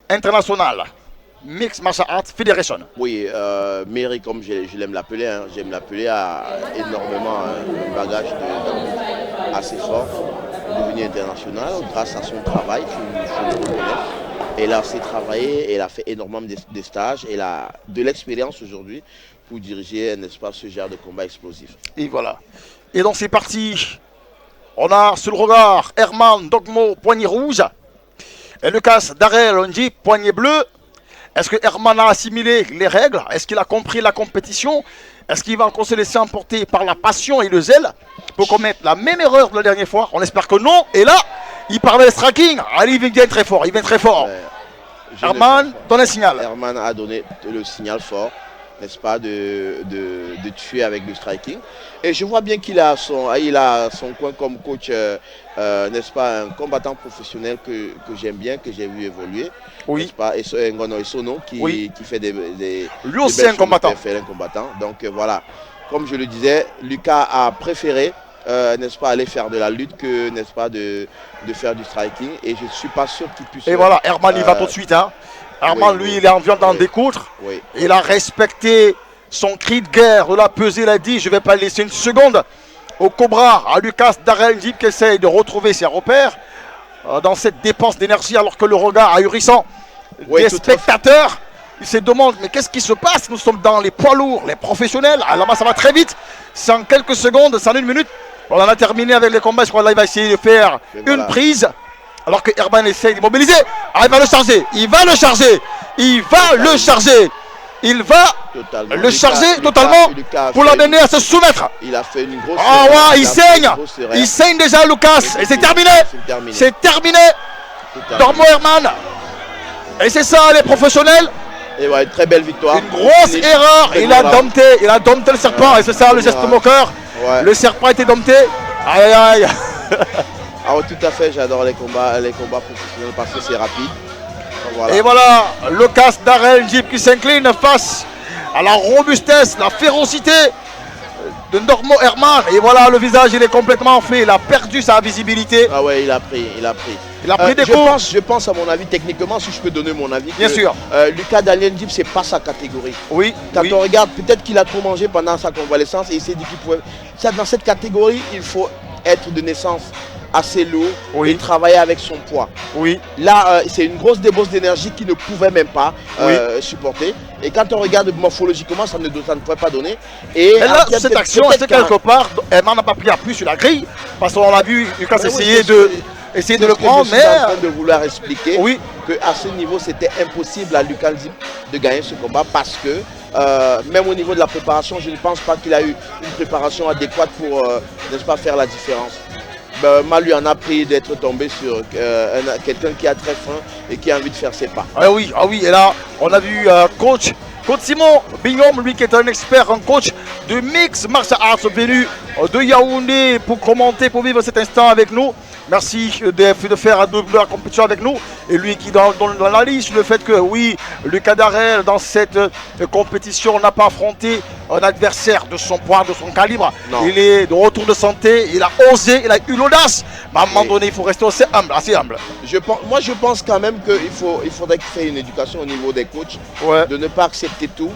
International Mixed Martial Arts Federation. Oui, Mary, comme je l'aime l'appeler, hein, j'aime l'appeler, a énormément un bagage assez fort, devenu international grâce à son travail, il faut le reconnaître. Elle a assez travaillé, elle a fait énormément de stages, elle a de l'expérience aujourd'hui pour diriger, n'est-ce pas, ce genre de combat explosif. Et voilà. Et donc c'est parti. On a sur le regard Herman Dogmo, poignet rouge. Et Lucas Darrell Onji, poignet bleu. Est-ce que Herman a assimilé les règles? Est-ce qu'il a compris la compétition? Est-ce qu'il va encore se laisser emporter par la passion et le zèle pour commettre la même erreur de la dernière fois? On espère que non. Et là, il parle de striking. Allez, il vient très fort. Il vient très fort. Herman donne un signal. Herman a donné le signal fort, n'est-ce pas, de tuer avec le striking. Et je vois bien qu'il a son coin comme coach, n'est-ce pas, un combattant professionnel que j'aime bien, que j'ai vu évoluer. Oui. N'est-ce pas, et Ngono Isono qui fait des lui aussi un combattant. Donc voilà, comme je le disais, Lucas a préféré, n'est-ce pas, aller faire de la lutte que, n'est-ce pas, de faire du striking. Et je ne suis pas sûr qu'il puisse... Et voilà, Herman il va tout de suite. Hein. Herman, lui, il est en viande d'en découdre. Oui. Il a respecté son cri de guerre de la pesée. Il a dit, je ne vais pas laisser une seconde au Cobra, à Lucas Darrell Jeep qui essaye de retrouver ses repères dans cette dépense d'énergie alors que le regard ahurissant des spectateurs. Ils se demandent, mais qu'est-ce qui se passe? Nous sommes dans les poids lourds, les professionnels. Ah, là-bas, ça va très vite. C'est en quelques secondes, c'est en une minute. On en a terminé avec les combats. Je crois que là, il va essayer de faire une prise. Alors que Herman essaye d'immobiliser. Ah, il va le charger. Il va le charger. Il va le charger. Il va le charger totalement pour l'amener à se soumettre. Il a fait une grosse... Ah ouais, il saigne. Il saigne déjà, Lucas. Et c'est terminé. C'est terminé. Dormo Herman. Et c'est ça, les professionnels. Et ouais, une très belle victoire. Une grosse erreur. Il a dompté le serpent. Et c'est ça, le geste moqueur. Ouais. Le serpent a été dompté. Aïe, aïe, aïe. Ah ouais, tout à fait, j'adore les combats professionnels parce que c'est rapide. Voilà. Et voilà, Lucas Darrell Jeep qui s'incline face à la robustesse, la férocité de Dormo Herman. Et voilà, le visage, il est complètement fait. Il a perdu sa visibilité. Ah ouais, il a pris des coups. Je pense, à mon avis, techniquement, si je peux donner mon avis. Bien sûr. Lucas Darrell Jeep, c'est pas sa catégorie. Oui. Quand on regarde, peut-être qu'il a trop mangé pendant sa convalescence et il s'est dit qu'il pouvait... Dans cette catégorie, il faut être de naissance assez lourd et travailler avec son poids. Oui. Là, c'est une grosse débauche d'énergie qu'il ne pouvait même pas supporter. Et quand on regarde morphologiquement, ça ne pouvait pas donner. Et là, cette action, c'est quelque part, Herman n'a pas pris appui sur la grille. Parce qu'on a vu Lucas essayer de le prendre. Mais je suis en train de vouloir expliquer qu'à ce niveau, c'était impossible à Lucas de gagner ce combat parce que même au niveau de la préparation, je ne pense pas qu'il a eu une préparation adéquate pour, n'est-ce pas, faire la différence. Mal lui en a pris d'être tombé sur quelqu'un qui a très faim et qui a envie de faire ses pas. Ah oui, et là, on a vu coach Simon Bignom, lui qui est un expert, un coach de Mixed Martial Arts, venu de Yaoundé pour commenter, pour vivre cet instant avec nous. Merci de faire la compétition avec nous. Et lui qui donne l'analyse, le fait que oui, Lucas Darrell dans cette compétition n'a pas affronté un adversaire de son poids, de son calibre. Non. Il est de retour de santé, il a osé, il a eu l'audace. Mais à un moment donné, il faut rester assez humble. Moi, je pense quand même qu'il faudrait qu'il y ait une éducation au niveau des coachs, de ne pas accepter tout.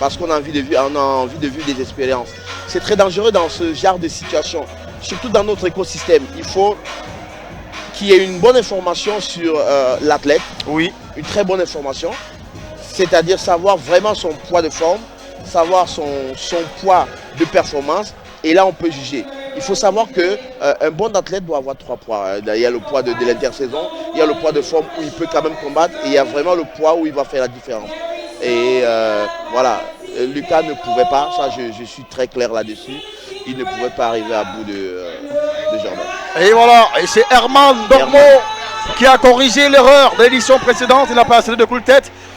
Parce qu'on a envie de vivre des expériences. C'est très dangereux dans ce genre de situation, surtout dans notre écosystème. Il faut qu'il y ait une bonne information sur l'athlète, une très bonne information, c'est-à-dire savoir vraiment son poids de forme, savoir son poids de performance, et là on peut juger. Il faut savoir qu'un bon athlète doit avoir 3 poids. Il y a le poids de l'intersaison, il y a le poids de forme où il peut quand même combattre, et il y a vraiment le poids où il va faire la différence. Et voilà, Lucas ne pouvait pas, ça je suis très clair là-dessus, il ne pouvait pas arriver à bout de Jordan. Et voilà, et c'est Herman Dormo qui a corrigé l'erreur de l'édition précédente, il n'a pas assez de coups de tête.